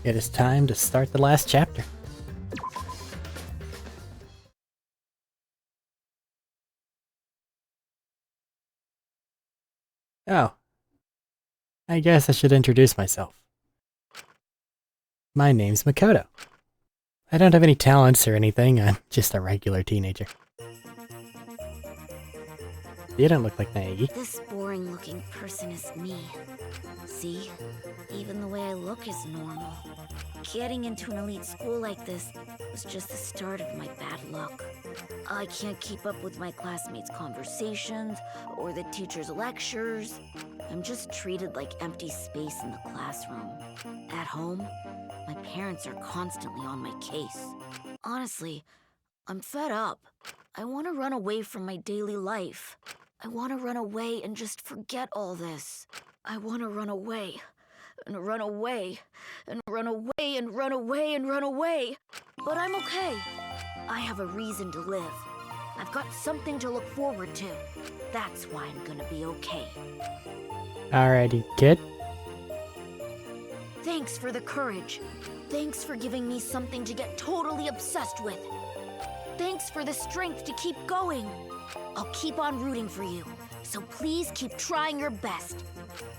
It is time to start the last chapter. Oh. I guess I should introduce myself. My name's Makoto. I don't have any talents or anything, I'm just a regular teenager. You don't look like Naegi. This boring-looking person is me. See? Even the way I look is normal. Getting into an elite school like this was just the start of my bad luck. I can't keep up with my classmates' conversations or the teachers' lectures. I'm just treated like empty space in the classroom. At home, my parents are constantly on my case. Honestly, I'm fed up. I want to run away from my daily life. I want to run away and just forget all this. I want to run away, and run away, and run away, and run away, and run away. But I'm okay. I have a reason to live. I've got something to look forward to. That's why I'm gonna be okay. Alrighty, kid. Thanks for the courage. Thanks for giving me something to get totally obsessed with. Thanks for the strength to keep going. I'll keep on rooting for you, so please keep trying your best.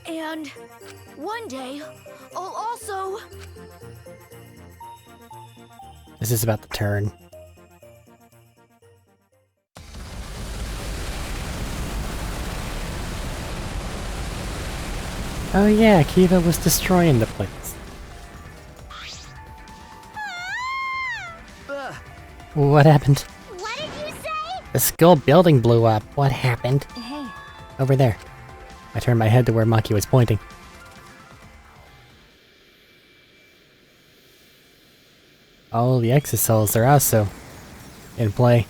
And one day, I'll also... This is about to turn. Oh yeah, Kiva was destroying the place. What happened? What did you say? The school building blew up. What happened? Hey. Over there. I turned my head to where Maki was pointing. All the exocells are also in play.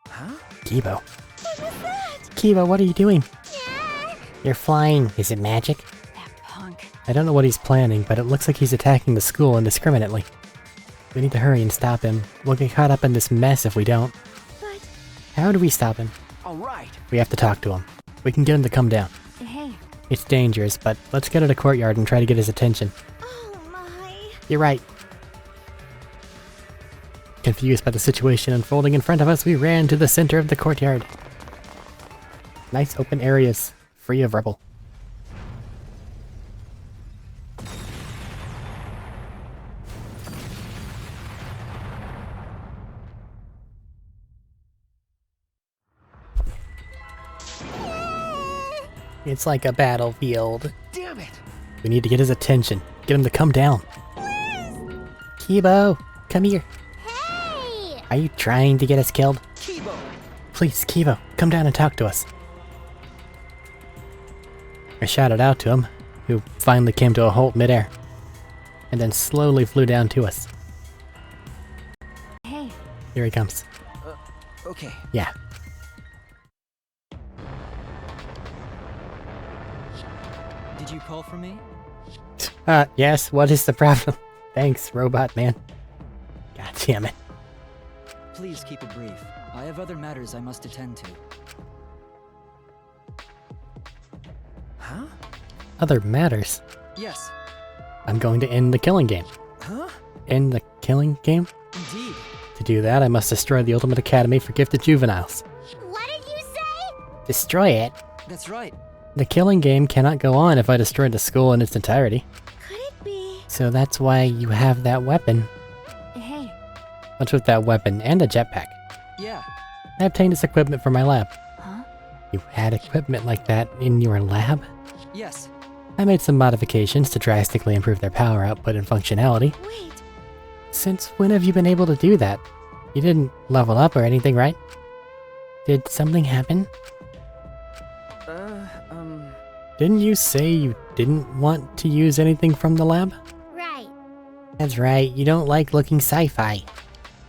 Huh? Kibo. What was that? Kibo, what are you doing? Yeah. You're flying. Is it magic? That punk. I don't know what he's planning, but it looks like he's attacking the school indiscriminately. We need to hurry and stop him. We'll get caught up in this mess if we don't. But... How do we stop him? Alright. We have to talk to him. We can get him to come down. Hey. It's dangerous, but let's get to the courtyard and try to get his attention. Oh my... You're right. Confused by the situation unfolding in front of us, we ran to the center of the courtyard. Nice open areas, free of rubble. It's like a battlefield. Damn it! We need to get his attention. Get him to come down. Kibo, come here. Hey! Are you trying to get us killed? Kibo! Please, Kibo, come down and talk to us. I shouted out to him, who finally came to a halt midair, and then slowly flew down to us. Hey. Here he comes. Okay. Yeah. Did you call for me? Yes, what is the problem? Thanks, robot man. God damn it. Please keep it brief. I have other matters I must attend to. Huh? Other matters. Yes. I'm going to end the killing game. Huh? End the killing game? Indeed. To do that, I must destroy the Ultimate Academy for Gifted Juveniles. What did you say? Destroy it? That's right. The killing game cannot go on if I destroy the school in its entirety. Could it be? So that's why you have that weapon. Hey. What's with that weapon and a jetpack? Yeah. I obtained this equipment from my lab. Huh? You had equipment like that in your lab? Yes. I made some modifications to drastically improve their power output and functionality. Wait. Since when have you been able to do that? You didn't level up or anything, right? Did something happen? Didn't you say you didn't want to use anything from the lab? Right. That's right, you don't like looking sci-fi.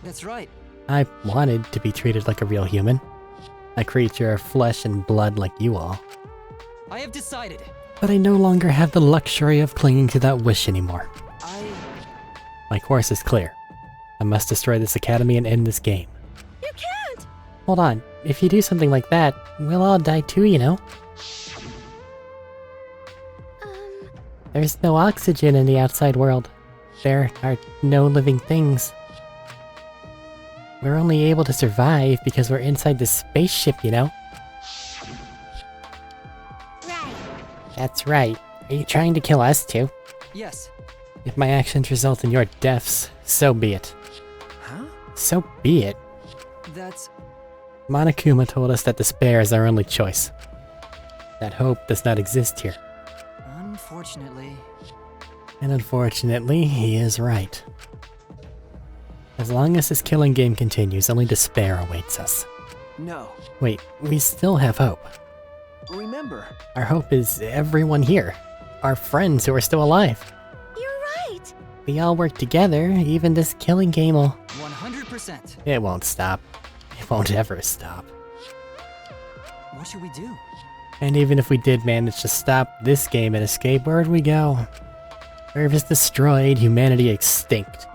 That's right. I wanted to be treated like a real human. A creature of flesh and blood like you all. I have decided. But I no longer have the luxury of clinging to that wish anymore. My course is clear. I must destroy this academy and end this game. You can't! Hold on, if you do something like that, we'll all die too, you know? There's no oxygen in the outside world. There are no living things. We're only able to survive because we're inside this spaceship, you know? Right. That's right. Are you trying to kill us too? Yes. If my actions result in your deaths, so be it. Huh? So be it. That's... Monokuma told us that despair is our only choice. That hope does not exist here. Unfortunately... And unfortunately, he is right. As long as this killing game continues, only despair awaits us. No. Wait, we still have hope. Remember. Our hope is everyone here. Our friends who are still alive. You're right. We all work together, even this killing game will... 100%. It won't stop. It won't ever stop. What should we do? And even if we did manage to stop this game and escape, where would we go? Earth is destroyed, humanity extinct.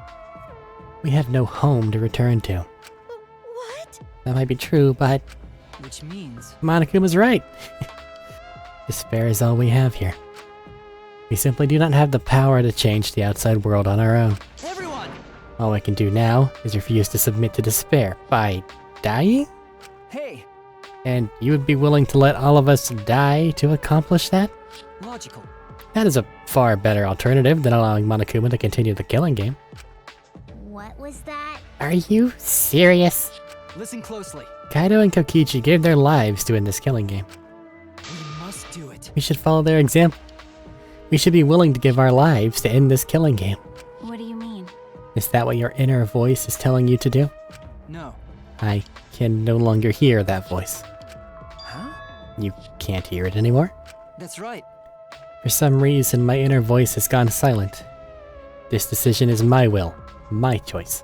We have no home to return to. What? That might be true, but Which means... Monokuma's right. Despair is all we have here. We simply do not have the power to change the outside world on our own. Everyone! All I can do now is refuse to submit to despair by dying? Hey! And you would be willing to let all of us die to accomplish that? Logical. That is a far better alternative than allowing Monokuma to continue the killing game. What was that? Are you serious? Listen closely. Kaido and Kokichi gave their lives to end this killing game. We must do it. We should follow their example. We should be willing to give our lives to end this killing game. What do you mean? Is that what your inner voice is telling you to do? No. I can no longer hear that voice. Huh? You can't hear it anymore? That's right. For some reason, my inner voice has gone silent. This decision is my will, my choice.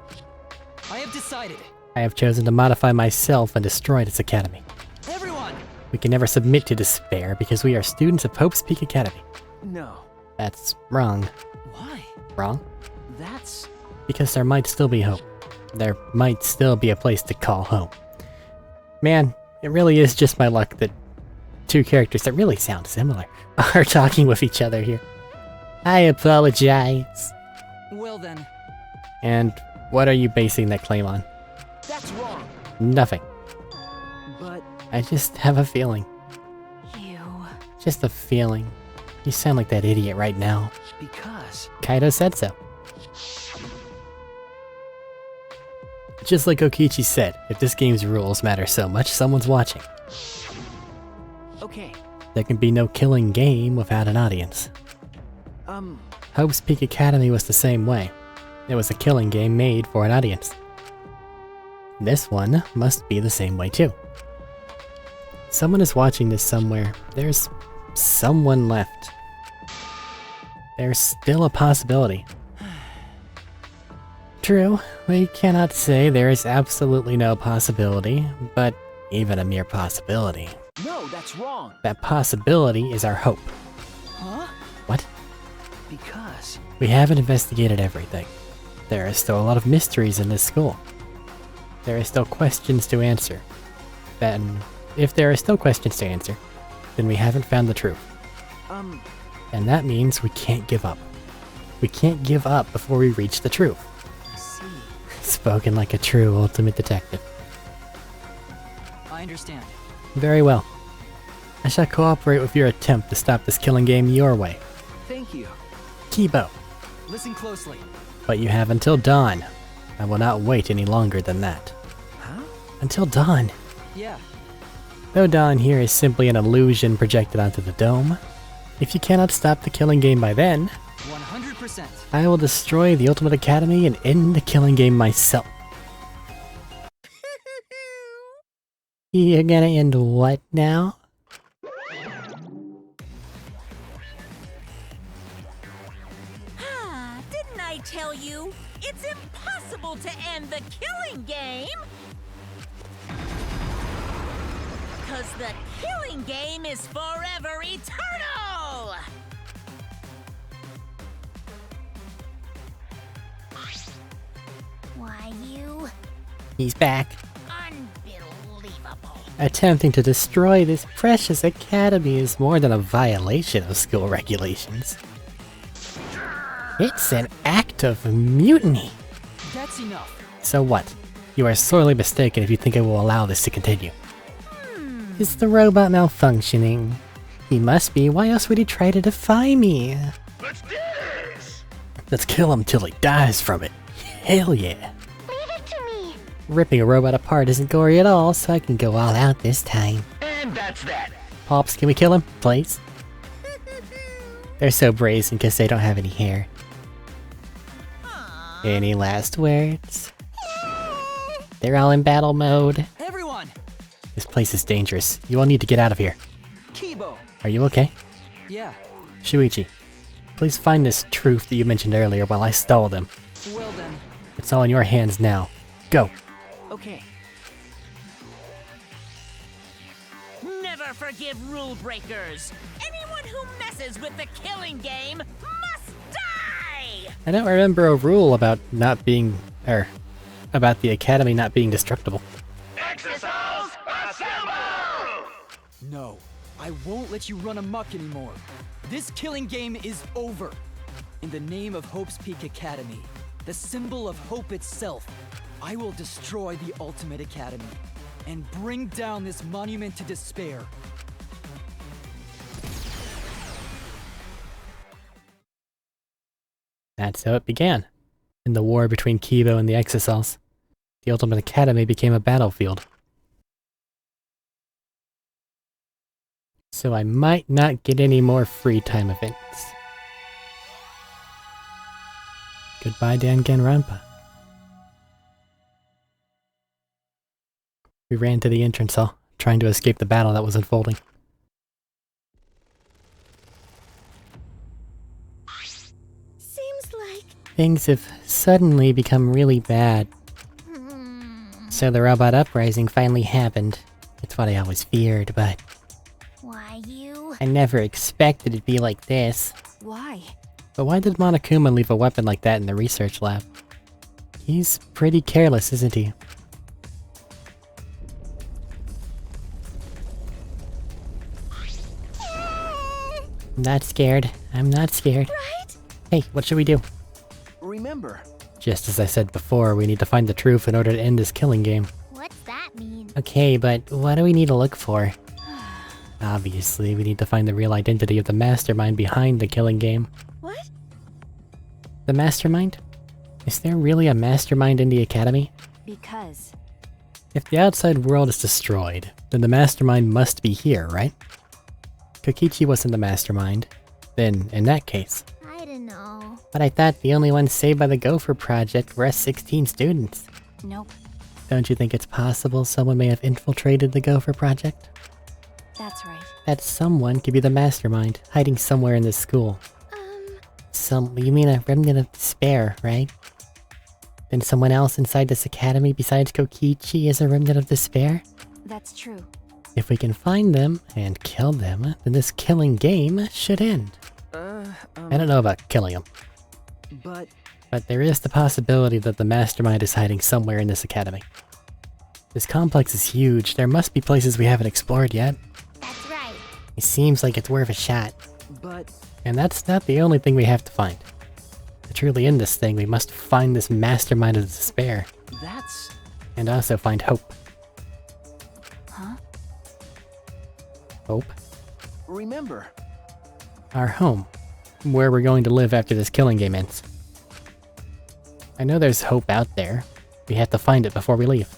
I have decided. I have chosen to modify myself and destroy this academy. Everyone! We can never submit to despair because we are students of Hope's Peak Academy. No. That's wrong. Why? Wrong? That's... Because there might still be hope. There might still be a place to call home. Man, it really is just my luck that two characters that really sound similar are talking with each other here. I apologize. Well then. And what are you basing that claim on? That's wrong. Nothing. But... I just have a feeling. You. Just a feeling. You sound like that idiot right now. because... Kaido said so. Just like Kokichi said, if this game's rules matter so much, someone's watching. Okay. There can be no killing game without an audience. Hope's Peak Academy was the same way. It was a killing game made for an audience. This one must be the same way too. Someone is watching this somewhere. There's someone left. There's still a possibility. True, we cannot say there is absolutely no possibility, but even a mere possibility. No, that's wrong. That possibility is our hope. Huh? What? Because... We haven't investigated everything. There are still a lot of mysteries in this school. There are still questions to answer. Then, if there are still questions to answer, then we haven't found the truth. And that means we can't give up. We can't give up before we reach the truth. I see. Spoken like a true ultimate detective. I understand. Very well. I shall cooperate with your attempt to stop this killing game your way. Thank you. Kibo. Listen closely. But you have until dawn. I will not wait any longer than that. Huh? Until dawn. Yeah. Though dawn here is simply an illusion projected onto the dome, if you cannot stop the killing game by then, 100%. I will destroy the Ultimate Academy and end the killing game myself. You're gonna end what now? Didn't I tell you? It's impossible to end the killing game! Because the killing game is forever eternal! Why, you? He's back. Unbelievable. Attempting to destroy this precious academy is more than a violation of school regulations. It's an act of mutiny. That's enough. So what? You are sorely mistaken if you think I will allow this to continue. Is the robot malfunctioning? He must be, why else would he try to defy me? Let's do this! Let's kill him till he dies from it. Hell yeah. Leave it to me. Ripping a robot apart isn't gory at all, so I can go all out this time. And that's that. Pops, can we kill him, please? They're so brazen because they don't have any hair. Any last words? They're all in battle mode. Everyone! This place is dangerous. You all need to get out of here. Kibo! Are you okay? Yeah, Shuichi, please find this truth that you mentioned earlier while I stall them. well then. It's all in your hands now. Go! Okay. Never forgive rule breakers. Anyone who messes with the killing game must die! I don't remember a rule about not being... about the academy not being destructible. Exercise, assemble! No, I won't let you run amok anymore. This killing game is over. In the name of Hope's Peak Academy, the symbol of hope itself, I will destroy the Ultimate Academy and bring down this monument to despair. That's how it began. In the war between Kibo and the Exosols, the Ultimate Academy became a battlefield. So I might not get any more free time events. Goodbye, Danganronpa. We ran to the entrance hall, trying to escape the battle that was unfolding. Seems like... Things have suddenly become really bad. So the robot uprising finally happened. It's what I always feared, but Why, you? I never expected it'd be like this. Why? But why did Monokuma leave a weapon like that in the research lab? He's pretty careless, isn't he? I'm not scared. I'm not scared. Right? Hey, what should we do? Remember, Just as I said before, we need to find the truth in order to end this killing game. What's that mean? Okay, but what do we need to look for? Obviously, we need to find the real identity of the mastermind behind the killing game. What? The mastermind? Is there really a mastermind in the academy? Because... If the outside world is destroyed, then the mastermind must be here, right? Kokichi wasn't the mastermind. Then, in that case. I don't know. But I thought the only ones saved by the Gopher Project were us 16 students. Nope. Don't you think it's possible someone may have infiltrated the Gopher Project? That's right. That someone could be the mastermind, hiding somewhere in this school. You mean a remnant of despair, right? Then someone else inside this academy besides Kokichi is a remnant of despair? That's true. If we can find them and kill them, then this killing game should end. I don't know about killing them, but but there is the possibility that the mastermind is hiding somewhere in this academy. This complex is huge. There must be places we haven't explored yet. That's right. It seems like it's worth a shot. but And that's not the only thing we have to find. To truly end this thing, we must find this mastermind of despair. that's... And also find hope. Huh? Hope? Remember, Our home. Where we're going to live after this killing game ends. I know there's hope out there. We have to find it before we leave.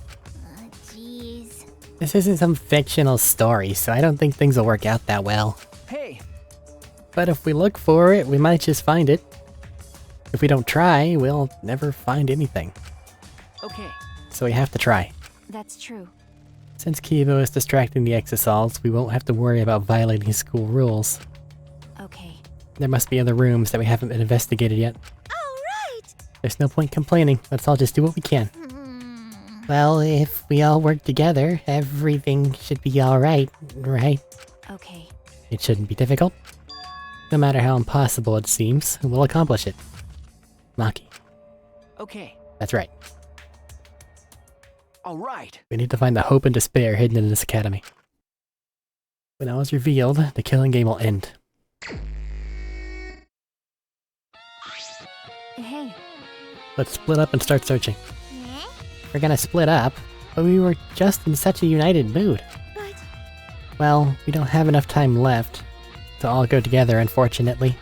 Jeez. This isn't some fictional story, so I don't think things will work out that well. hey, But if we look for it, we might just find it. If we don't try, we'll never find anything. okay, So we have to try. That's true. Since Kibo is distracting the Exosols, we won't have to worry about violating school rules. Okay. There must be other rooms that we haven't been investigated yet. All right. There's no point complaining. Let's all just do what we can. Well, if we all work together, everything should be alright, right? Okay. It shouldn't be difficult. No matter how impossible it seems, we'll accomplish it. Maki. okay. That's right. All right. We need to find the hope and despair hidden in this academy. When all is revealed, the killing game will end. Hey. Let's split up and start searching. We're gonna split up, but we were just in such a united mood. But... Well, we don't have enough time left to all go together, unfortunately.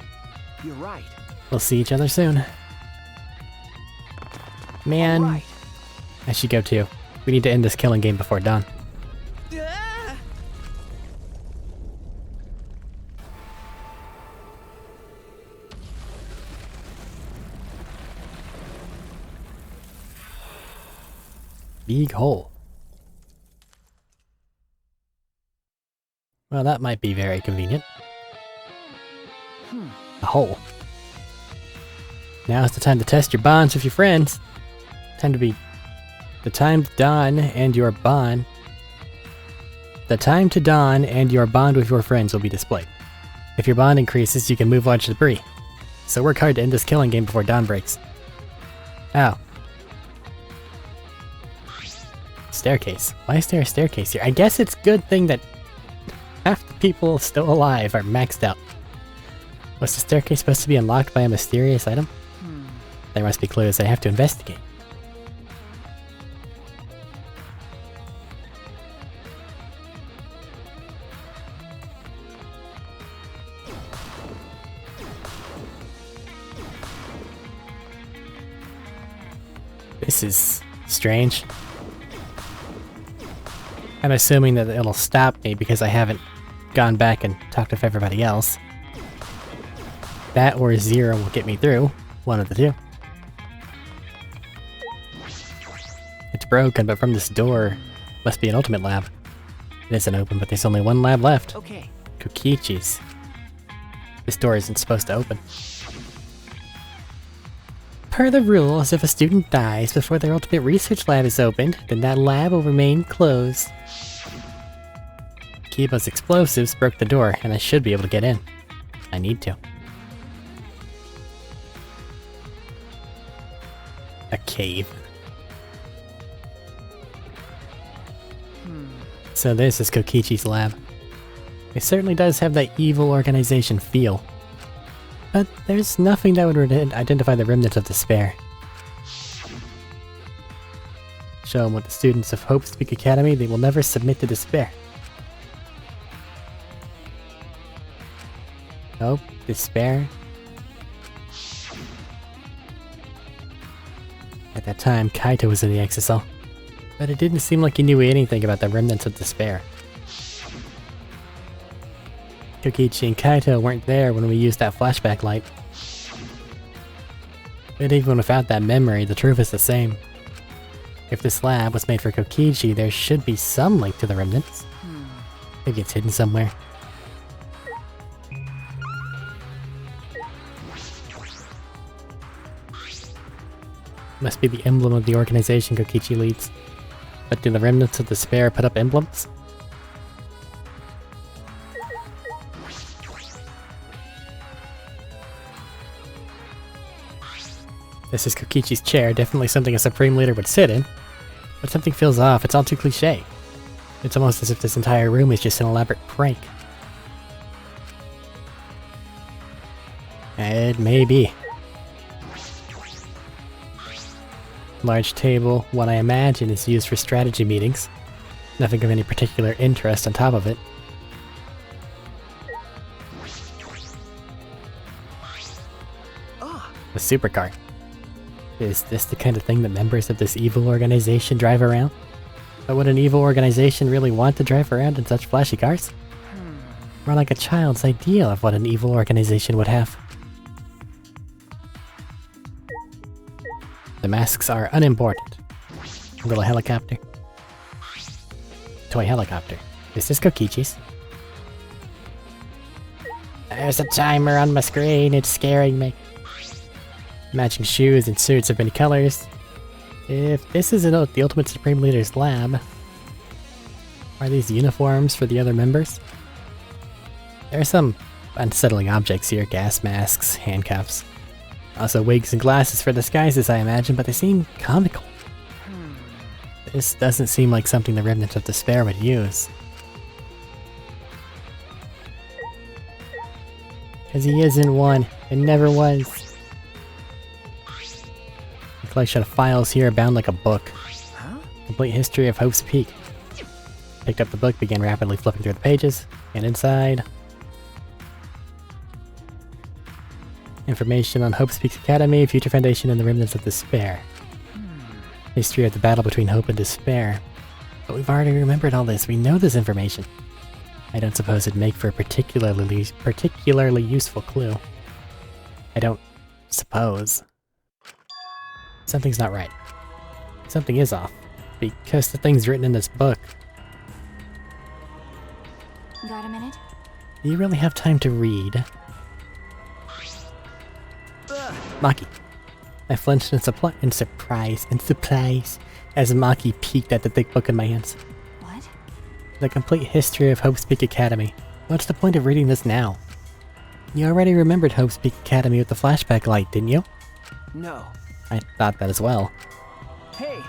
You're right. We'll see each other soon. Man, All right. I should go too. We need to end this killing game before dawn. Big hole. Well, that might be very convenient. A hole. Now's the time to test your bonds with your friends. The time to dawn and your bond with your friends will be displayed. If your bond increases, you can move large debris. So work hard to end this killing game before dawn breaks. Ow. Staircase. Why is there a staircase here? I guess it's a good thing that half the people still alive are maxed out. Was the staircase supposed to be unlocked by a mysterious item? There must be clues I have to investigate. This is strange. I'm assuming that it'll stop me because I haven't gone back and talked with everybody else. That or 0 will get me through. One of the two. It's broken, but from this door must be an ultimate lab. It isn't open, but there's only one lab left. Okay. Kokichi's. This door isn't supposed to open. Per the rules, if a student dies before their ultimate research lab is opened, then that lab will remain closed. Kiba's explosives broke the door, and I should be able to get in. I need to. A cave. So this is Kokichi's lab. It certainly does have that evil organization feel. But there's nothing that would identify the remnants of despair. Show them what the students of Hope's Peak Academy, they will never submit to despair. Hope, despair. At that time, Kaito was in the exisal, but it didn't seem like he knew anything about the remnants of despair. Kokichi and Kaito weren't there when we used that flashback light. But even without that memory, the truth is the same. If this lab was made for Kokichi, there should be some link to the remnants. Maybe it's hidden somewhere. Must be the emblem of the organization Kokichi leads. But do the remnants of despair put up emblems? This is Kokichi's chair, definitely something a Supreme Leader would sit in. But something feels off, it's all too cliché. It's almost as if this entire room is just an elaborate prank. It may be. Large table, what I imagine is used for strategy meetings. Nothing of any particular interest on top of it. The supercar. Is this the kind of thing that members of this evil organization drive around? But would an evil organization really want to drive around in such flashy cars? More like a child's ideal of what an evil organization would have. The masks are unimportant. A little helicopter. Toy helicopter. Is this Kokichi's? There's a timer on my screen, it's scaring me. Matching shoes and suits of many colors. If this is the Ultimate Supreme Leader's lab, are these uniforms for the other members? There are some unsettling objects here, gas masks, handcuffs. Also wigs and glasses for disguises, I imagine, but they seem comical. This doesn't seem like something the Remnant of Despair would use. Because he isn't one, and never was. The collection of files here bound like a book. Huh? Complete history of Hope's Peak. Picked up the book, began rapidly flipping through the pages, and inside... information on Hope's Peak Academy, Future Foundation, and the Remnants of Despair. History of the battle between hope and despair. But we've already remembered all this, we know this information. I don't suppose it'd make for a particularly useful clue. I don't suppose. Something's not right. Something is off, because the things written in this book. Got a minute? Do you really have time to read? Maki. I flinched in surprise as Maki peeked at the thick book in my hands. What? The complete history of Hope's Peak Academy. What's the point of reading this now? You already remembered Hope's Peak Academy with the flashback light, didn't you? No. I thought that as well. Hey,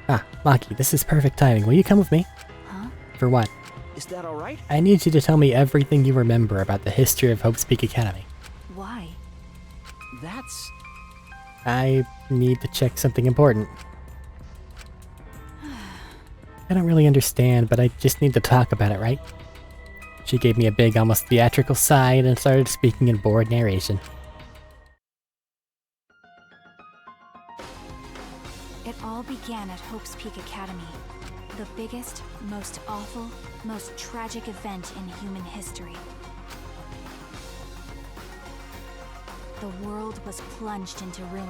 Ah, Maki, this is perfect timing. Will you come with me? Huh? For what? is that alright? I need you to tell me everything you remember about the history of Hope's Peak Academy. Why? That's... I need to check something important. I don't really understand, but I just need to talk about it, right? She gave me a big, almost theatrical sigh and started speaking in bored narration. It all began at Hope's Peak Academy. The biggest, most awful, most tragic event in human history. The world was plunged into ruin,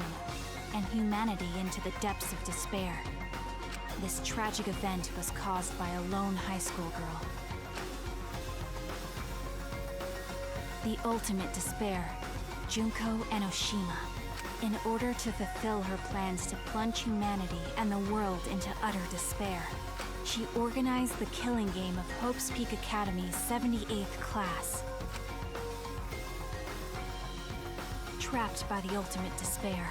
and humanity into the depths of despair. This tragic event was caused by a lone high school girl. The ultimate despair, Junko Enoshima. In order to fulfill her plans to plunge humanity and the world into utter despair, she organized the killing game of Hope's Peak Academy's 78th class. Trapped by the ultimate despair,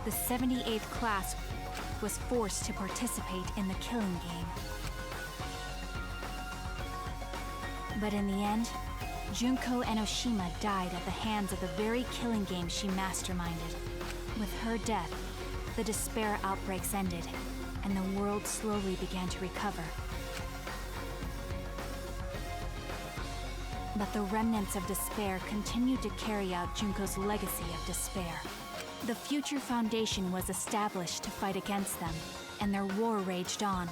the 78th class was forced to participate in the killing game. But in the end, Junko Enoshima died at the hands of the very killing game she masterminded. With her death, the despair outbreaks ended, and the world slowly began to recover. But the remnants of despair continued to carry out Junko's legacy of despair. The Future Foundation was established to fight against them, and their war raged on,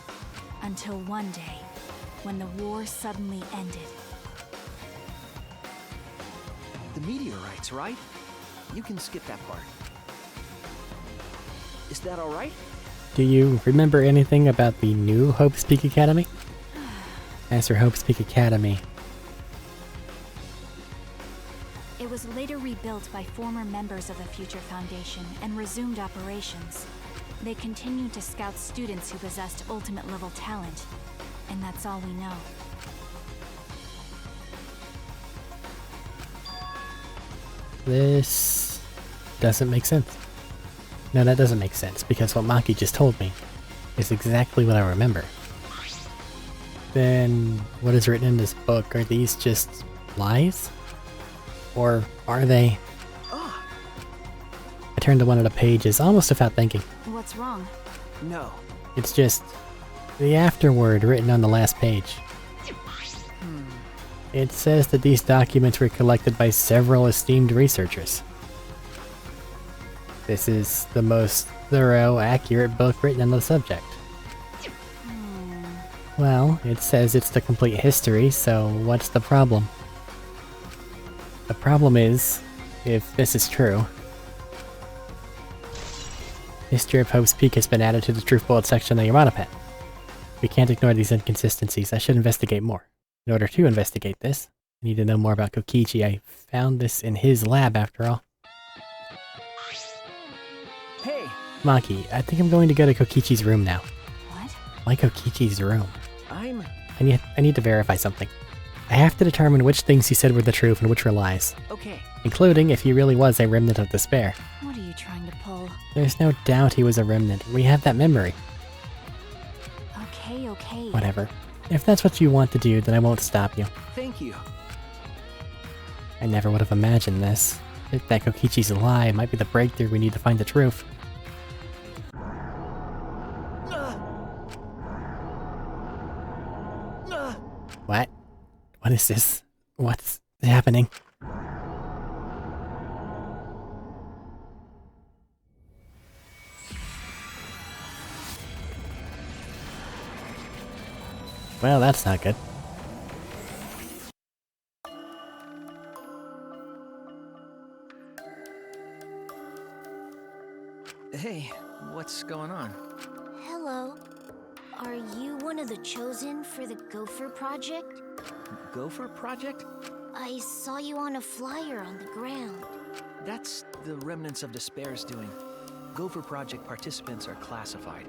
until one day, when the war suddenly ended. The meteorites, right? You can skip that part. Is that alright? Do you remember anything about the new Hope's Peak Academy? As for Hope's Peak Academy, It was later rebuilt by former members of the Future Foundation and resumed operations. They continued to scout students who possessed ultimate level talent, and that's all we know. this doesn't make sense. No, that doesn't make sense, because what Maki just told me is exactly what I remember. Then, what is written in this book? Are these just lies? Or are they? I turned to one of the pages, almost without thinking. What's wrong? No. It's just the afterword written on the last page. It says that these documents were collected by several esteemed researchers. This is the most thorough, accurate book written on the subject. Well, it says it's the complete history, so what's the problem? The problem is, if this is true, History of Hope's Peak has been added to the Truth Bullet section of the Yamada Pen. We can't ignore these inconsistencies. I should investigate more. In order to investigate this, I need to know more about Kokichi. I found this in his lab, after all. Hey! Maki, I think I'm going to go to Kokichi's room now. What? Why Kokichi's room? I need to verify something. I have to determine which things he said were the truth and which were lies. Okay. Including if he really was a remnant of despair. What are you trying to pull? There's no doubt he was a remnant. We have that memory. okay. Whatever. If that's what you want to do, then I won't stop you. Thank you. I never would have imagined this. If that Kokichi's a lie, it might be the breakthrough we need to find the truth. What? What is this? What's happening? Well, that's not good. Hey, what's going on? Hello. Are you one of the chosen for the Gopher Project? Gopher Project? I saw you on a flyer on the ground. That's the Remnants of Despair's doing. Gopher Project participants are classified.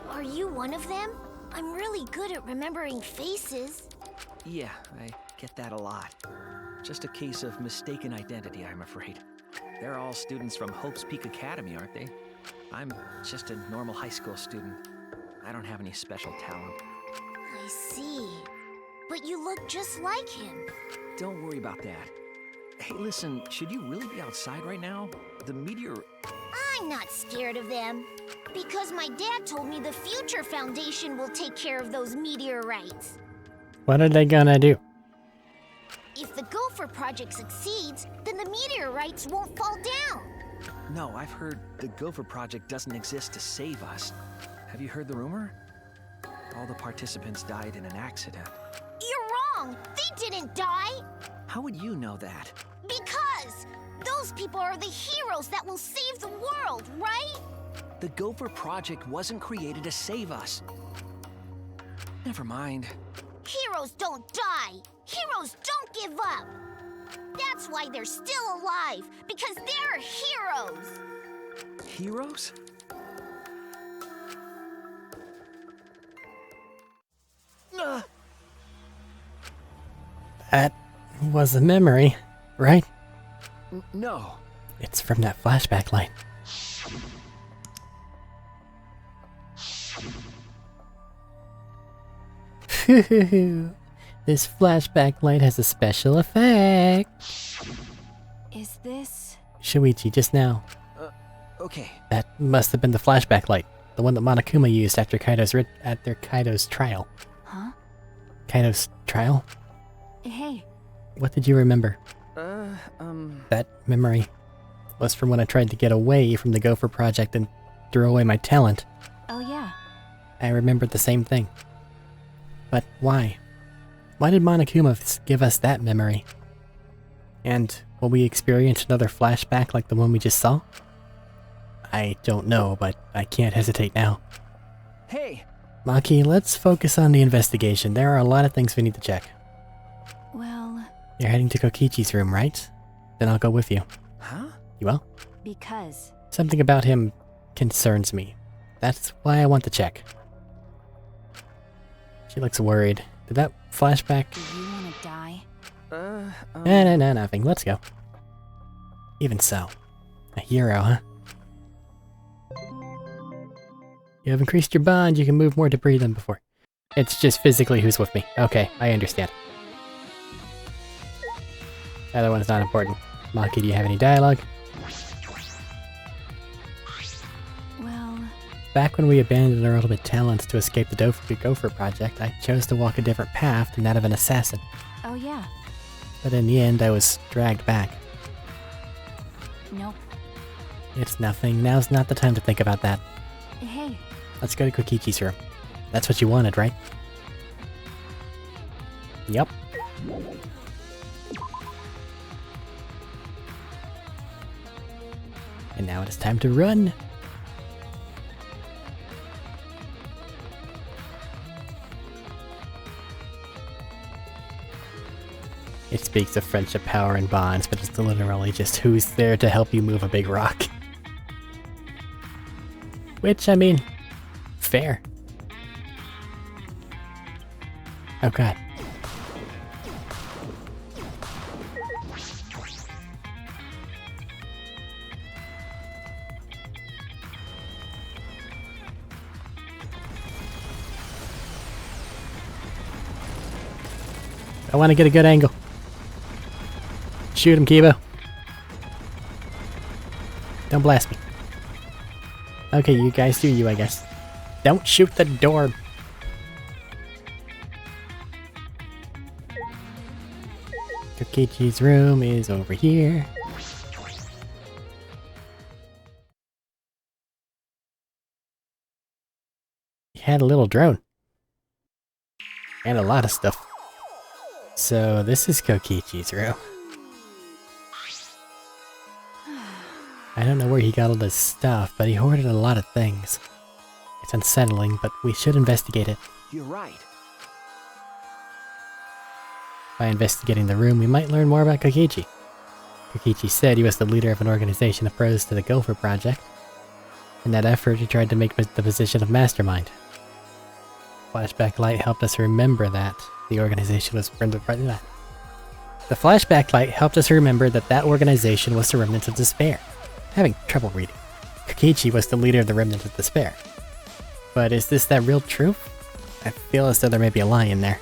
Are you one of them? I'm really good at remembering faces. Yeah, I get that a lot. Just a case of mistaken identity, I'm afraid. They're all students from Hope's Peak Academy, aren't they? I'm just a normal high school student. I don't have any special talent. I see. But you look just like him. Don't worry about that. Hey, listen, should you really be outside right now? The meteor... I'm not scared of them. Because my dad told me the Future Foundation will take care of those meteorites. What are they gonna do? If the Gopher Project succeeds, then the meteorites won't fall down. No, I've heard the Gopher Project doesn't exist to save us. Have you heard the rumor? All the participants died in an accident. You're wrong! They didn't die! How would you know that? Because those people are the heroes that will save the world, right? The Gopher Project wasn't created to save us. Never mind. Heroes don't die! Heroes don't give up! That's why they're still alive, because they're heroes! Heroes? That was a memory, right? No. It's from that flashback light. This flashback light has a special effect. Is this... Shuichi, just now. Okay. That must have been the flashback light. The one that Monokuma used after Kaido's trial. Huh? Kaido's trial? Hey. What did you remember? That memory was from when I tried to get away from the Gopher Project and threw away my talent. Oh yeah. I remembered the same thing. But why? Why did Monokuma give us that memory? And will we experience another flashback like the one we just saw? I don't know, but I can't hesitate now. Hey! Maki, let's focus on the investigation. There are a lot of things we need to check. Well... You're heading to Kokichi's room, right? Then I'll go with you. Huh? You will? Because... Something about him concerns me. That's why I want to check. She looks worried. Did that flashback... Do you want to die? No, nothing. Let's go. Even so. A hero, huh? You have increased your bond, you can move more debris than before. It's just physically who's with me. Okay, I understand. The other one's not important. Maki, do you have any dialogue? Well... Back when we abandoned our ultimate talents to escape the Gopher Project, I chose to walk a different path than that of an assassin. Oh yeah. But in the end, I was dragged back. Nope. It's nothing. Now's not the time to think about that. Hey. Let's go to Kokichi's room. That's what you wanted, right? Yep. And now it is time to run! It speaks of friendship, power, and bonds, but it's literally just who's there to help you move a big rock. Which, I mean, fair. Oh god. I want to get a good angle. Shoot him, Kibo. Don't blast me. Okay, you guys do you, I guess. Don't shoot the door. Kokichi's room is over here. He had a little drone. And a lot of stuff. So this is Kokichi's room. I don't know where he got all this stuff, but he hoarded a lot of things. It's unsettling, but we should investigate it. You're right. By investigating the room, we might learn more about Kokichi. Kokichi said he was the leader of an organization opposed to the Gopher Project. In that effort, he tried to make the position of mastermind. Flashback light helped us remember that the organization was the flashback light helped us remember that that organization was the Remnants of Despair. Having trouble reading. Kokichi was the leader of the Remnants of Despair. But is this that real truth? I feel as though there may be a lie in there.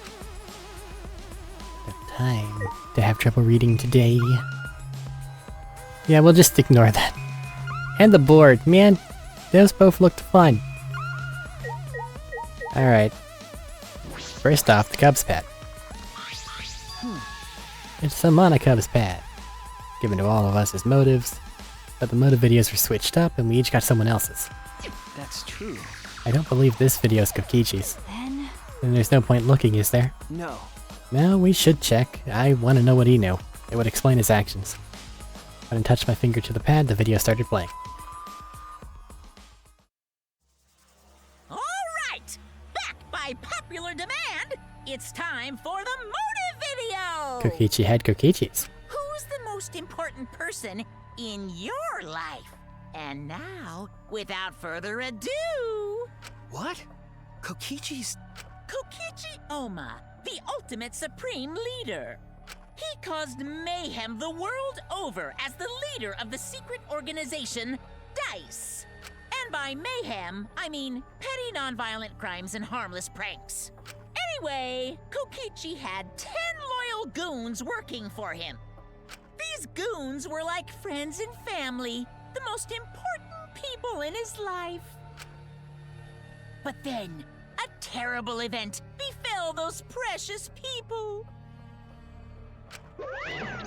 No time to have trouble reading today. Yeah, we'll just ignore that. And the board, man. Those both looked fun. Alright. First off, the Cubs pad. It's some on a Cubs pad. Given to all of us as motives. But the motive videos were switched up and we each got someone else's. That's true. I don't believe this video is Kokichi's. Then there's no point looking, is there? No. No, we should check. I want to know what he knew. It would explain his actions. When I touched my finger to the pad, the video started playing. Alright! Back by popular demand, it's time for the motive video! Kokichi had Kokichi's. Who's the most important person in your life? And now, without further ado... What? Kokichi's... Kokichi Oma, the ultimate supreme leader. He caused mayhem the world over as the leader of the secret organization, DICE. And by mayhem, I mean petty nonviolent crimes and harmless pranks. Anyway, Kokichi had 10 loyal goons working for him. These goons were like friends and family, the most important people in his life. But then, a terrible event befell those precious people.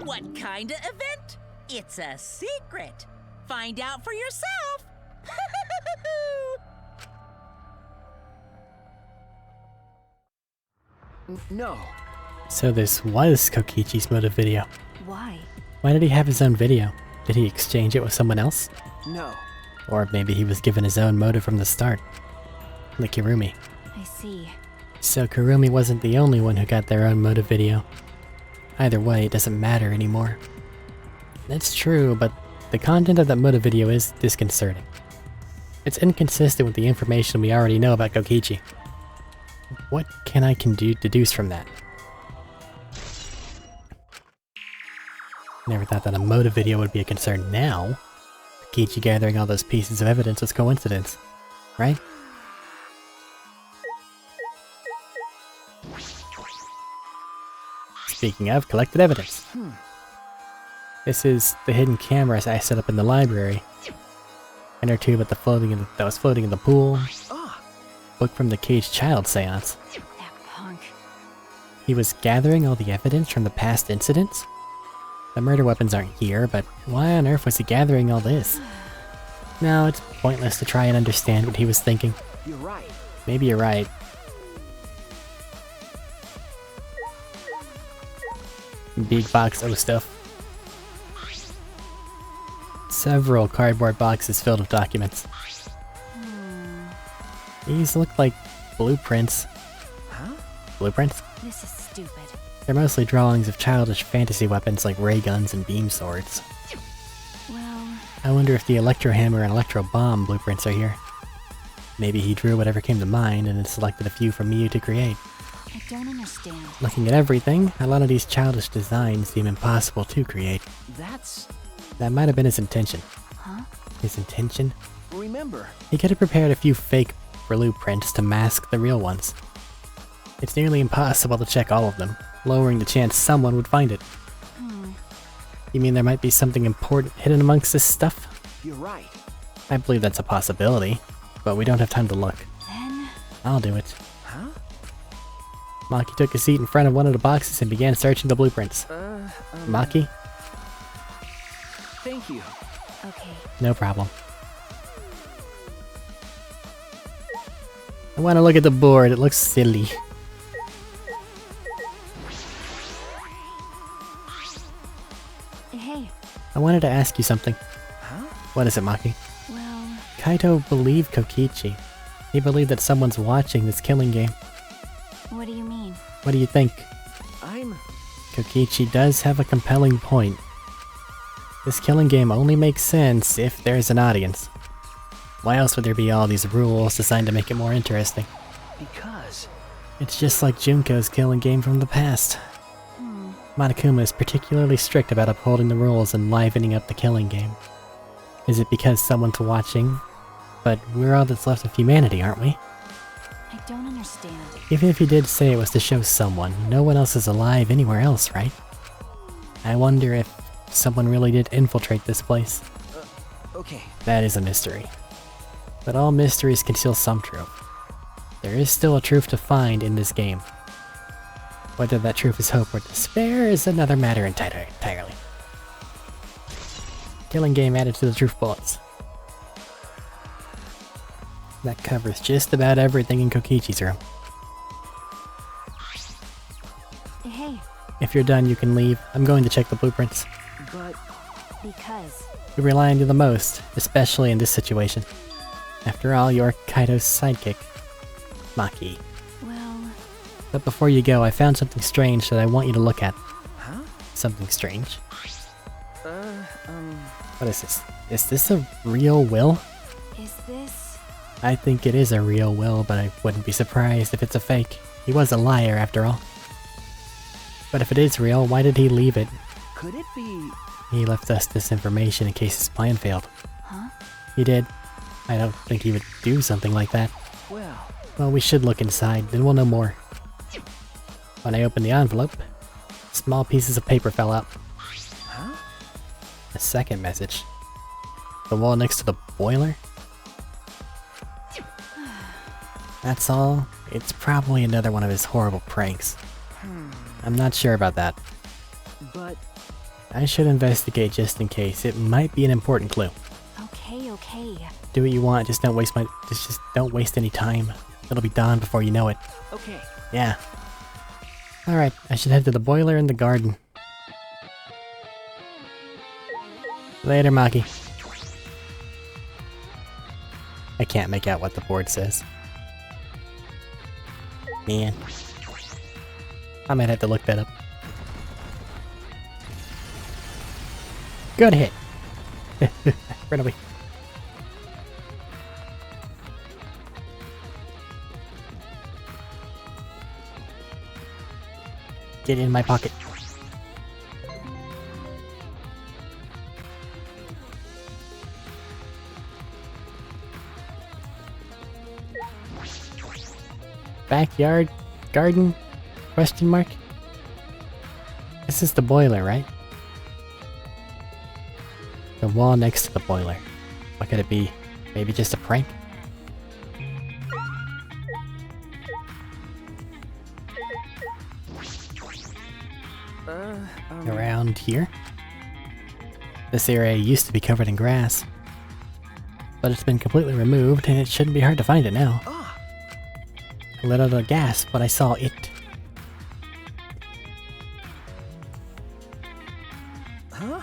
What kind of event? It's a secret. Find out for yourself. No. So this was Kokichi's motive video. Why? Why did he have his own video? Did he exchange it with someone else? No. Or maybe he was given his own motive from the start. Like Kurumi. I see. So Kurumi wasn't the only one who got their own motive video. Either way, it doesn't matter anymore. That's true, but the content of that motive video is disconcerting. It's inconsistent with the information we already know about Kokichi. What can I deduce from that? Never thought that a motive video would be a concern now. Kokichi gathering all those pieces of evidence was coincidence, right? Speaking of collected evidence. This is the hidden cameras I set up in the library. Inner tube at the that was floating in the pool. Book from the caged child seance. That punk. He was gathering all the evidence from the past incidents? The murder weapons aren't here, but why on earth was he gathering all this? No, it's pointless to try and understand what he was thinking. You're right. Maybe you're right. Big box O stuff. Several cardboard boxes filled with documents. These look like blueprints. Huh? Blueprints? This is stupid. They're mostly drawings of childish fantasy weapons like ray guns and beam swords. Well, I wonder if the electro hammer and electro bomb blueprints are here. Maybe he drew whatever came to mind and then selected a few for Miyu to create. I don't understand. Looking at everything, a lot of these childish designs seem impossible to create. That might have been his intention. Huh? His intention? Remember. He could have prepared a few fake blueprints to mask the real ones. It's nearly impossible to check all of them, lowering the chance someone would find it. You mean there might be something important hidden amongst this stuff? You're right. I believe that's a possibility, but we don't have time to look. Then... I'll do it. Huh? Maki took a seat in front of one of the boxes and began searching the blueprints. Maki? Thank you. Okay. No problem. I want to look at the board, it looks silly. Hey. I wanted to ask you something. Huh? What is it, Maki? Well... Kaito believed Kokichi. He believed that someone's watching this killing game. What do you mean? What do you think? Kokichi does have a compelling point. This killing game only makes sense if there's an audience. Why else would there be all these rules designed to make it more interesting? Because... It's just like Junko's killing game from the past. Monokuma is particularly strict about upholding the rules and livening up the killing game. Is it because someone's watching? But we're all that's left of humanity, aren't we? I don't understand. Even if you did say it was to show someone, no one else is alive anywhere else, right? I wonder if someone really did infiltrate this place. Okay. That is a mystery. But all mysteries conceal some truth. There is still a truth to find in this game. Whether that truth is hope or despair is another matter entirely. Killing game added to the truth bullets. That covers just about everything in Kokichi's room. Hey. If you're done, you can leave. I'm going to check the blueprints. But... Because... We rely on you the most, especially in this situation. After all, you're Kaito's sidekick, Maki. Well... But before you go, I found something strange that I want you to look at. Huh? Something strange. What is this? Is this a real will? Is this... I think it is a real will, but I wouldn't be surprised if it's a fake. He was a liar, after all. But if it is real, why did he leave it? Could it be... He left us this information in case his plan failed. Huh? He did. I don't think he would do something like that. Well, we should look inside, then we'll know more. When I opened the envelope, small pieces of paper fell out. Huh? A second message. The wall next to the boiler? That's all. It's probably another one of his horrible pranks. I'm not sure about that. But... I should investigate just in case. It might be an important clue. Okay, okay. Do what you want, just don't waste any time. It'll be dawn before you know it. Okay. Yeah. Alright, I should head to the boiler in the garden. Later, Maki. I can't make out what the board says. Man. I might have to look that up. Good hit! Run away. Get in my pocket. Backyard? Garden? Question mark? This is the boiler, right? The wall next to the boiler. What could it be? Maybe just a prank? Around here? This area used to be covered in grass. But it's been completely removed and it shouldn't be hard to find it now. I let out a gasp when I saw it. Huh?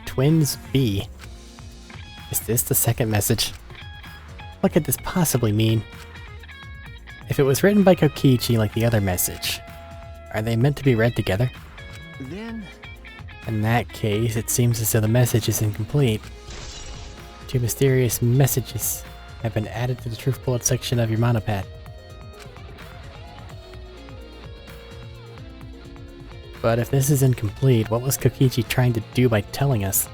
Twins B. Is this the second message? What could this possibly mean? If it was written by Kokichi like the other message, are they meant to be read together? Then... In that case, it seems as though the message is incomplete. 2 mysterious messages have been added to the truth bullet section of your monopad. But if this is incomplete, what was Kokichi trying to do by telling us?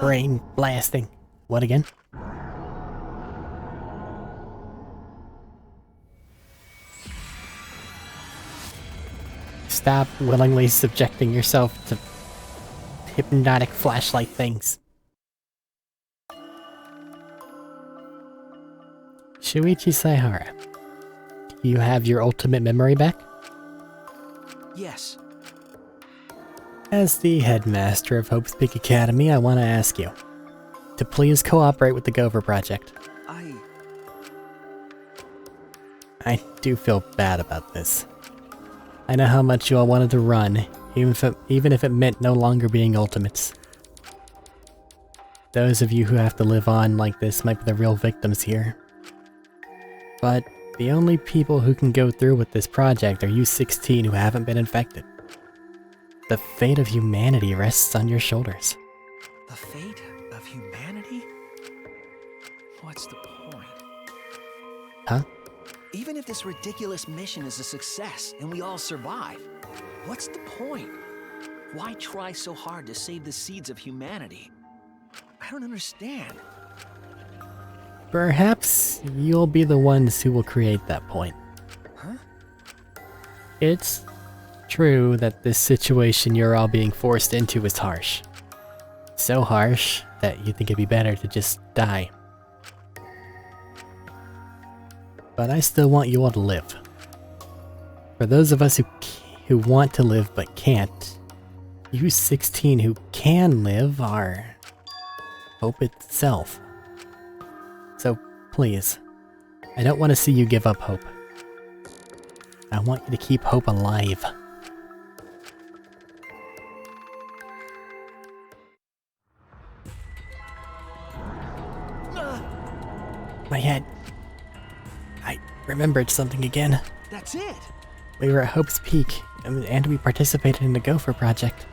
Brain blasting. What again? stop willingly subjecting yourself to hypnotic flashlight things. Shuichi Saihara, do you have your ultimate memory back? Yes. As the headmaster of Hope's Peak Academy, I want to ask you to please cooperate with the Gopher Project. I do feel bad about this. I know how much you all wanted to run, even if it meant no longer being Ultimates. Those of you who have to live on like this might be the real victims here. But the only people who can go through with this project are you 16 who haven't been infected. The fate of humanity rests on your shoulders. The fate of humanity? What's the point? Huh? Even if this ridiculous mission is a success and we all survive, what's the point? Why try so hard to save the seeds of humanity? I don't understand. Perhaps you'll be the ones who will create that point. Huh? It's true that this situation you're all being forced into is harsh. So harsh that you think it'd be better to just die. But I still want you all to live. For those of us who want to live but can't, you 16 who can live are hope itself. So please, I don't want to see you give up hope. I want you to keep hope alive. My head. I remembered something again. That's it! We were at Hope's Peak, and we participated in the Gopher Project.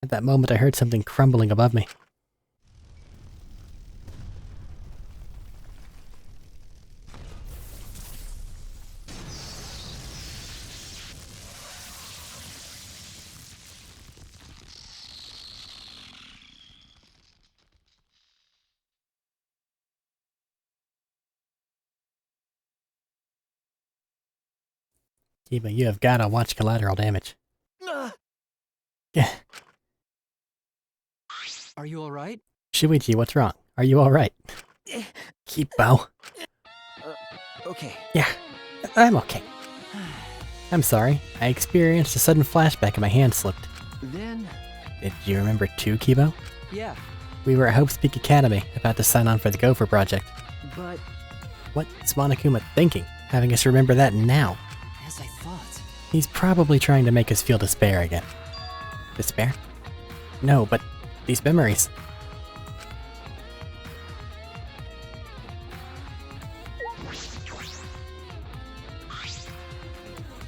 At that moment I heard something crumbling above me. Kiba, you have gotta watch Collateral Damage. Are you alright? Shuichi, what's wrong? Are you alright? Kibo. Okay. Yeah, I'm okay. I'm sorry. I experienced a sudden flashback and my hand slipped. Then... Did you remember too, Kibo? Yeah. We were at Hope's Peak Academy, about to sign on for the Gopher Project. But... What's Monokuma thinking, having us remember that now? as I thought. He's probably trying to make us feel despair again. Despair? No, but these memories.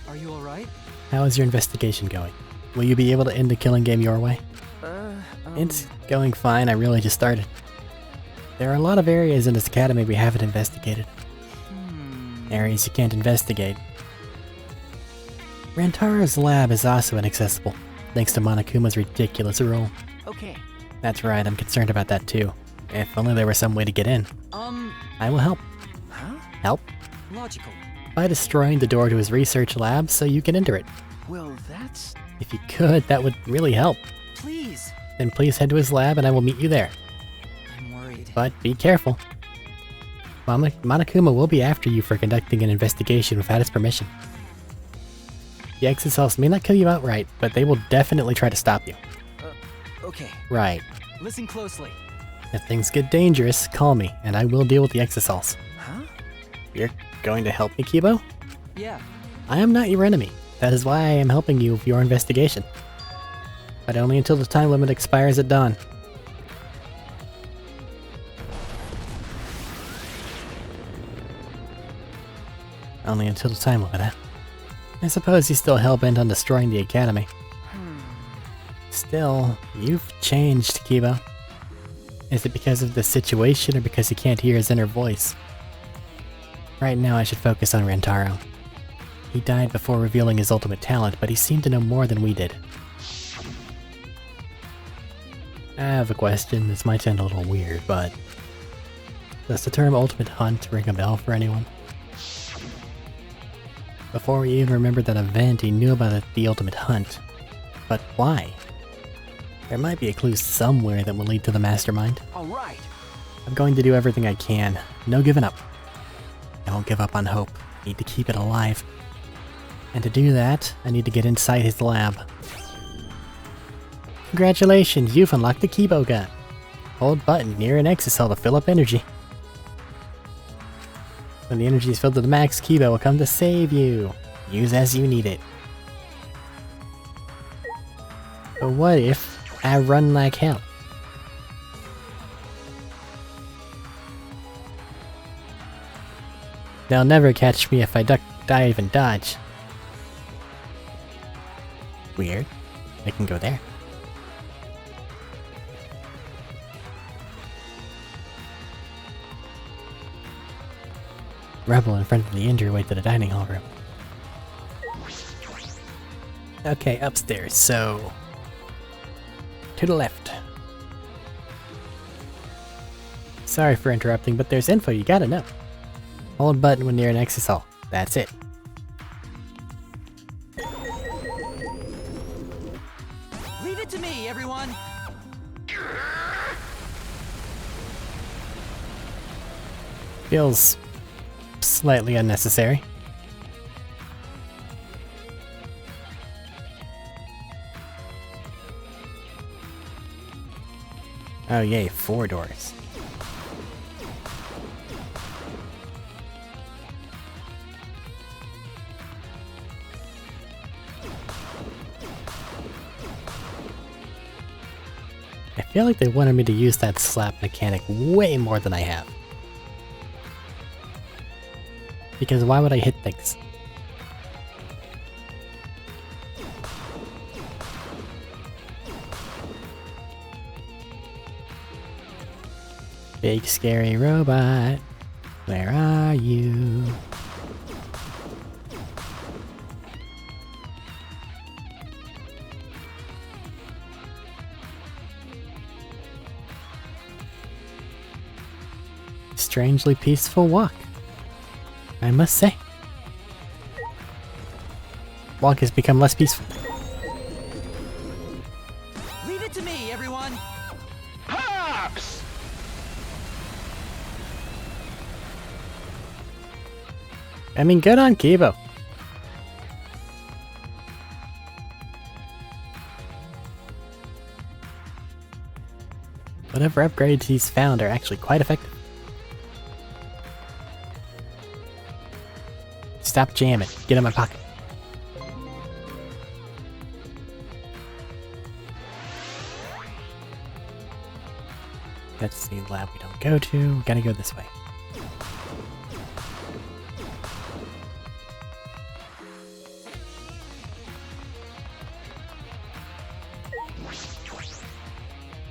Are you alright? How is your investigation going? Will you be able to end the killing game your way? It's going fine, I really just started. There are a lot of areas in this academy we haven't investigated. Areas you can't investigate. Rantaro's lab is also inaccessible, thanks to Monokuma's ridiculous rule. Okay. That's right, I'm concerned about that too. If only there was some way to get in. I will help. Huh? Help? Logical. By destroying the door to his research lab so you can enter it. Well, that's... If you could, that would really help. Please. Then please head to his lab and I will meet you there. I'm worried. But be careful. Monokuma will be after you for conducting an investigation without his permission. The Exocells may not kill you outright, but they will definitely try to stop you. Okay. Right. Listen closely. If things get dangerous, call me, and I will deal with the Exocells. Huh? You're going to help me, Kibo? Yeah. I am not your enemy. That is why I am helping you with your investigation. But only until the time limit expires at dawn. Only until the time limit, huh? I suppose he's still hell-bent on destroying the academy. Still, you've changed, Kibo. Is it because of the situation or because he can't hear his inner voice? Right now I should focus on Rantaro. He died before revealing his ultimate talent, but he seemed to know more than we did. I have a question. This might sound a little weird, but... does the term Ultimate Hunt ring a bell for anyone? Before we even remembered that event, he knew about the ultimate hunt. But why? There might be a clue somewhere that will lead to the mastermind. Alright. I'm going to do everything I can. No giving up. I won't give up on hope. I need to keep it alive. And to do that, I need to get inside his lab. Congratulations, you've unlocked the Kibo gun. Hold button near an exocell to fill up energy. When the energy is filled to the max, Kibo will come to save you. Use as you need it. But what if I run like hell? They'll never catch me if I duck, dive, and dodge. Weird. I can go there. Rebel in front of the entryway to the dining hall room. Okay, upstairs, so... to the left. Sorry for interrupting, but there's info you gotta know. Hold button when near an exocell. That's it. Leave it to me, everyone! Feels slightly unnecessary. Oh yay, 4 doors. I feel like they wanted me to use that slap mechanic way more than I have. Because why would I hit things? Big scary robot, where are you? Strangely peaceful walk, I must say. Walk has become less peaceful. Leave it to me, everyone! Pops! I mean, good on Kibo. Whatever upgrades he's found are actually quite effective. Stop jamming. Get in my pocket. That's the lab we don't go to. We gotta go this way.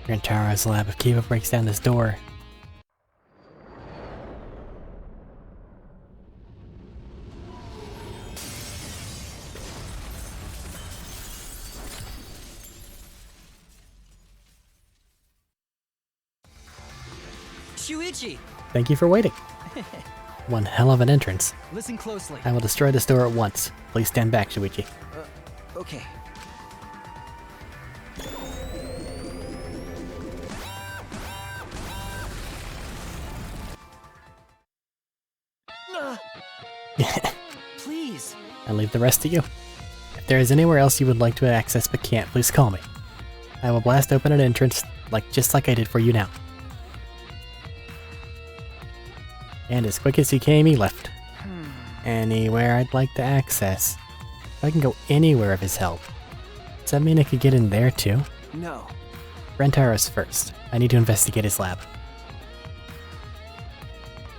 Rantaro's lab. If Kiba breaks down this door. Shuichi! Thank you for waiting. One hell of an entrance. Listen closely. I will destroy this door at once. Please stand back, Shuichi. Okay. Please! I'll leave the rest to you. If there is anywhere else you would like to access but can't, please call me. I will blast open an entrance, just like I did for you now. And as quick as he came, he left. Anywhere I'd like to access. If I can go anywhere of his help. Does that mean I could get in there too? No. Rantaro's first. I need to investigate his lab.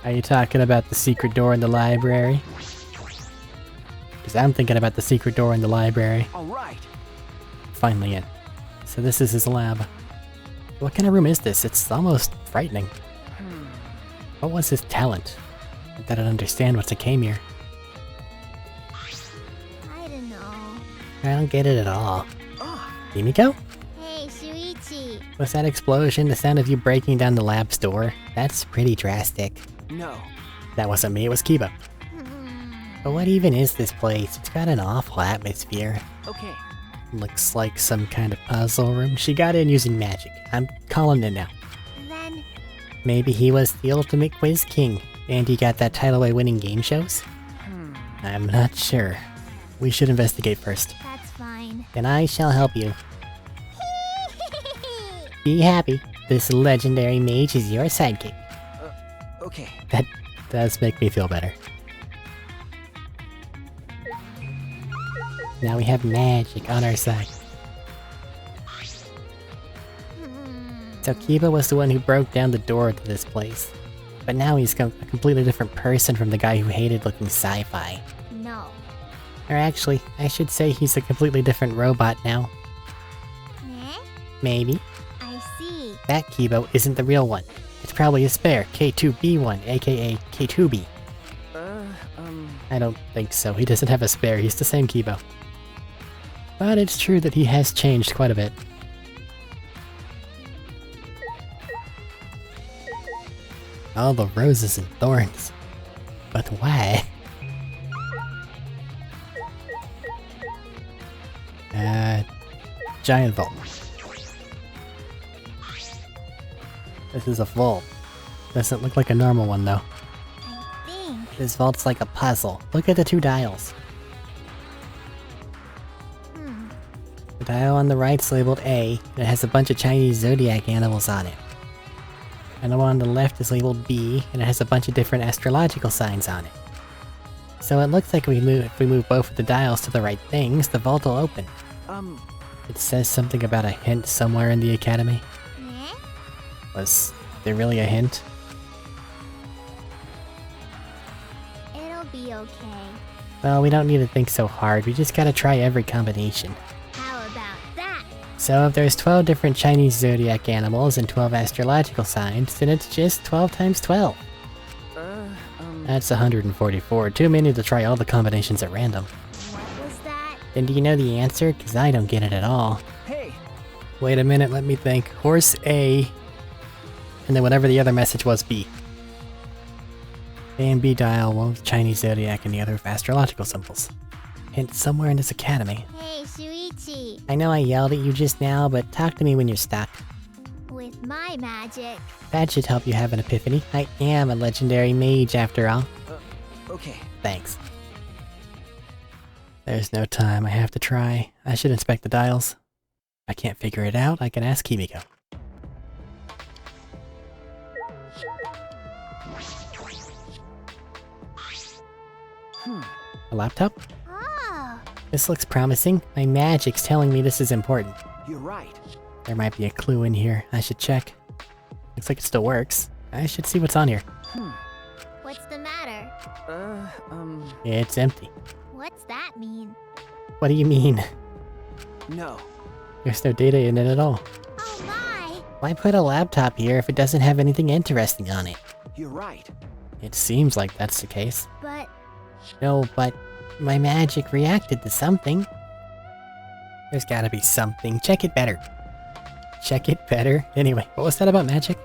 Are you talking about the secret door in the library? Because I'm thinking about the secret door in the library. Alright. Finally in. So this is his lab. What kind of room is this? It's almost frightening. What was his talent? That I'd understand once I came here. I don't know. I don't get it at all. Ah. Himiko? Hey, Shuichi. Was that explosion the sound of you breaking down the lab's door? That's pretty drastic. No. That wasn't me, it was Kiba. But what even is this place? It's got an awful atmosphere. Okay. Looks like some kind of puzzle room. She got in using magic. I'm calling it now. Then, Maybe he was the ultimate quiz king, and he got that title by winning game shows? I'm not sure. We should investigate first. that's fine. And I shall help you. Be happy. This legendary mage is your sidekick. Okay. That does make me feel better. Now we have magic on our side. So Kiba was the one who broke down the door to this place. But now he's a completely different person from the guy who hated looking sci-fi. No. Or actually, I should say he's a completely different robot now. Eh? Maybe. I see. That Kibo isn't the real one. It's probably a spare, K2B1, aka K2B. I don't think so. He doesn't have a spare, he's the same Kibo. But it's true that he has changed quite a bit. All the roses and thorns. But why? Giant vault. This is a vault. Doesn't look like a normal one though. I think. This vault's like a puzzle. Look at the two dials. The dial on the right's labeled A, and it has a bunch of Chinese zodiac animals on it. And the one on the left is labeled B, and it has a bunch of different astrological signs on it. So it looks like if we move both of the dials to the right things, the vault will open. It says something about a hint somewhere in the academy. Eh? Was there really a hint? It'll be okay. Well, we don't need to think so hard, we just gotta try every combination. How about that? So if there's 12 different Chinese zodiac animals and 12 astrological signs, then it's just 12 times 12. That's 144, too many to try all the combinations at random. What was that? Then do you know the answer? Cause I don't get it at all. Hey! Wait a minute, let me think. Horse A, and then whatever the other message was, B. A and B dial, one with Chinese zodiac and the other with astrological symbols. Hint somewhere in this academy. Hey, Shuichi. I know I yelled at you just now, but talk to me when you're stuck. With my magic. That should help you have an epiphany. I am a legendary mage after all. Okay. Thanks. There's no time, I have to try. I should inspect the dials. If I can't figure it out, I can ask Kimiko. A laptop? Oh. This looks promising. My magic's telling me this is important. You're right. There might be a clue in here. I should check. Looks like it still works. I should see what's on here. What's the matter? It's empty. What's that mean? What do you mean? No. There's no data in it at all. Oh my! Why put a laptop here if it doesn't have anything interesting on it? You're right. It seems like that's the case. But No, but my magic reacted to something. There's gotta be something. Check it better. Check it better? Anyway, what was that about magic?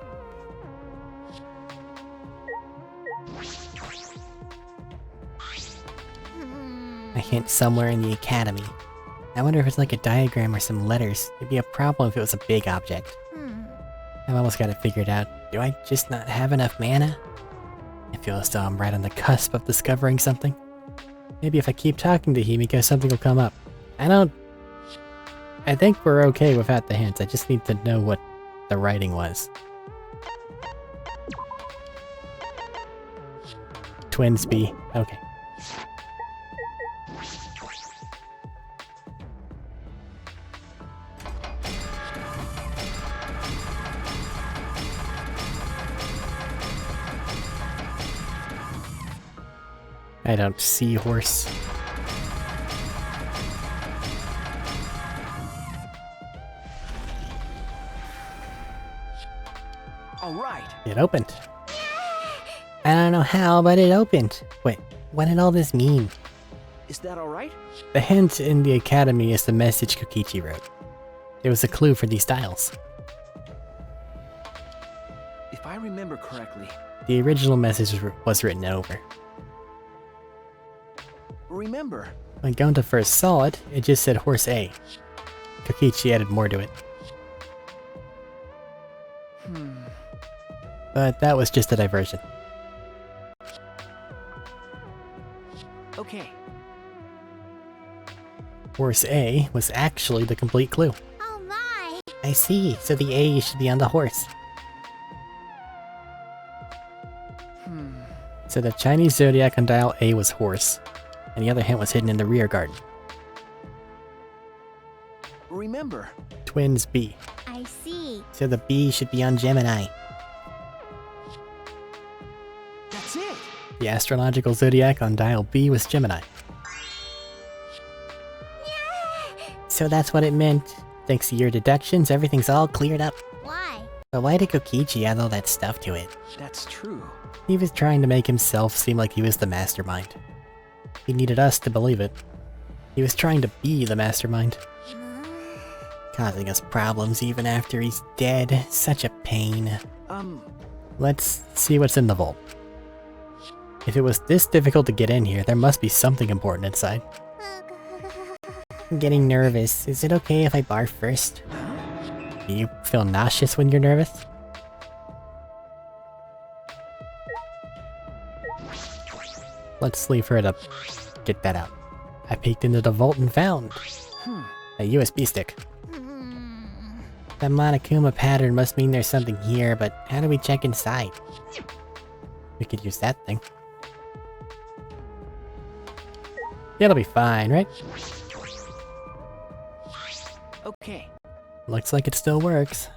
A hint somewhere in the academy. I wonder if it's like a diagram or some letters. It'd be a problem if it was a big object. I've almost got it figured out. Do I just not have enough mana? I feel as though I'm right on the cusp of discovering something. Maybe if I keep talking to Himiko, something will come up. I think we're okay without the hints. I just need to know what the writing was. Twins B. Okay. I don't see horse. All right. It opened. I don't know how, but it opened. Wait, what did all this mean? Is that all right? The hint in the academy is the message Kokichi wrote. There was a clue for these dials. If I remember correctly, The original message was written over. Remember, When Gonta first saw it, it just said Horse A. Kokichi added more to it. But that was just a diversion. okay. Horse A was actually the complete clue. Oh my! I see, so the A should be on the horse. So the Chinese zodiac on dial A was horse, and the other hint was hidden in the rear garden. Remember, Twins B. I see. So the B should be on Gemini. that's it. The astrological zodiac on dial B was Gemini. So that's what it meant. Thanks to your deductions, everything's all cleared up. Why? But why did Kokichi add all that stuff to it? That's true. He was trying to make himself seem like he was the mastermind. He needed us to believe it. He was trying to be the mastermind. Causing us problems even after he's dead. Such a pain. Let's see what's in the vault. If it was this difficult to get in here, there must be something important inside. I'm getting nervous. Is it okay if I barf first? Do you feel nauseous when you're nervous? Let's leave her to get that out. I peeked into the vault and found a USB stick. The Monokuma pattern must mean there's something here, but how do we check inside? We could use that thing. It'll be fine, right? Okay. Looks like it still works.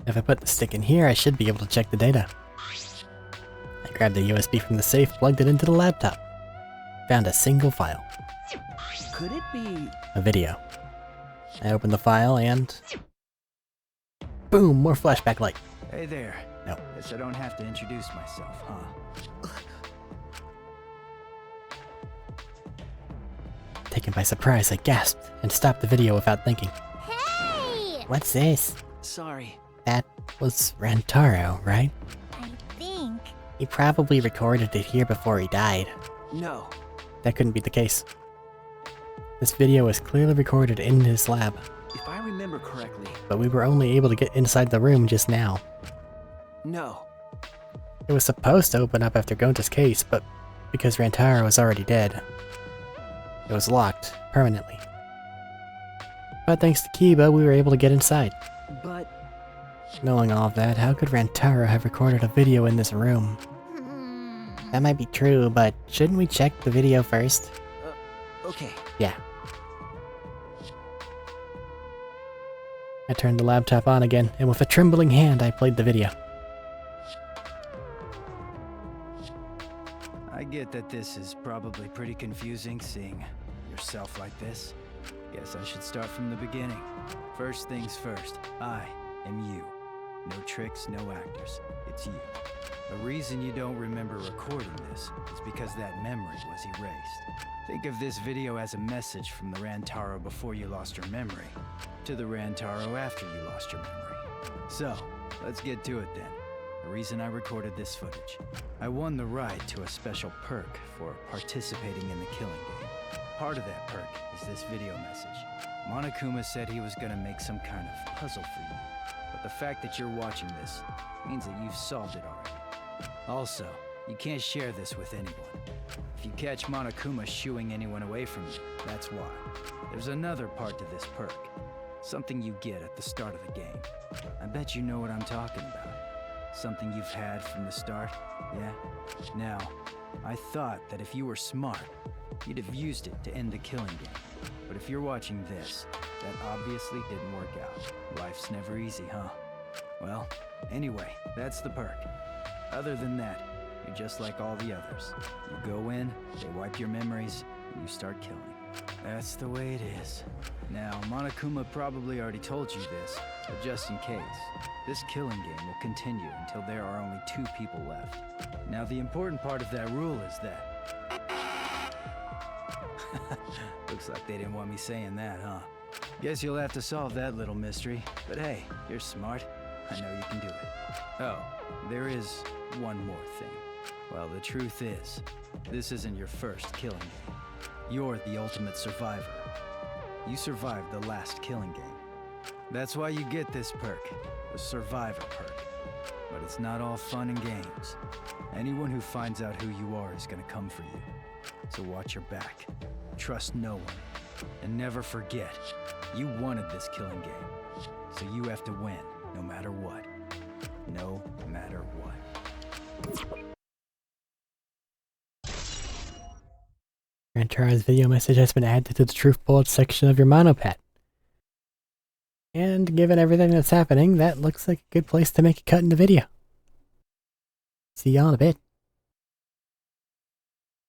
If I put the stick in here, I should be able to check the data. I grabbed the USB from the safe, plugged it into the laptop. Found a single file. Could it be... A video. I opened the file and... boom! More flashback light. Hey there. No. Guess I don't have to introduce myself, huh? Taken by surprise, I gasped and stopped the video without thinking. Hey! What's this? Sorry. That was Rantaro, right? I think. He probably recorded it here before he died. No. That couldn't be the case. This video was clearly recorded in his lab, If I remember correctly, but we were only able to get inside the room just now. no. It was supposed to open up after Gonta's case, but because Rantaro was already dead, it was locked permanently. But thanks to Kiba, we were able to get inside. But... Knowing all of that, how could Rantaro have recorded a video in this room? That might be true, but shouldn't we check the video first? okay. Yeah. I turned the laptop on again, and with a trembling hand, I played the video. I get that this is probably pretty confusing seeing yourself like this. Guess I should start from the beginning. First things first, I am you. No tricks, no actors. It's you. The reason you don't remember recording this is because that memory was erased. Think of this video as a message from the Rantaro before you lost your memory, to the Rantaro after you lost your memory. So, let's get to it then. The reason I recorded this footage. I won the right to a special perk for participating in the killing game. Part of that perk is this video message. Monokuma said he was gonna make some kind of puzzle for you, but the fact that you're watching this means that you've solved it already. Also, you can't share this with anyone. If you catch Monokuma shooing anyone away from you, that's why. There's another part to this perk. Something you get at the start of the game. I bet you know what I'm talking about. Something you've had from the start, yeah? Now, I thought that if you were smart, you'd have used it to end the killing game. But if you're watching this, that obviously didn't work out. Life's never easy, huh? Well, anyway, that's the perk. Other than that, you're just like all the others. You go in, they wipe your memories, and you start killing. That's the way it is. Now, Monokuma probably already told you this, but just in case, this killing game will continue until there are only 2 people left. Now, the important part of that rule is that... Looks like they didn't want me saying that, huh? Guess you'll have to solve that little mystery. But hey, you're smart. I know you can do it. Oh, there is one more thing. Well, the truth is, this isn't your first killing game. You're the ultimate survivor. You survived the last killing game. That's why you get this perk, the Survivor perk. But it's not all fun and games. Anyone who finds out who you are is gonna come for you. So watch your back. Trust no one. And never forget, you wanted this killing game. So you have to win, no matter what. No matter what. Grantara's video message has been added to the truth bullet section of your monopad. And given everything that's happening, that looks like a good place to make a cut in the video. See y'all in a bit.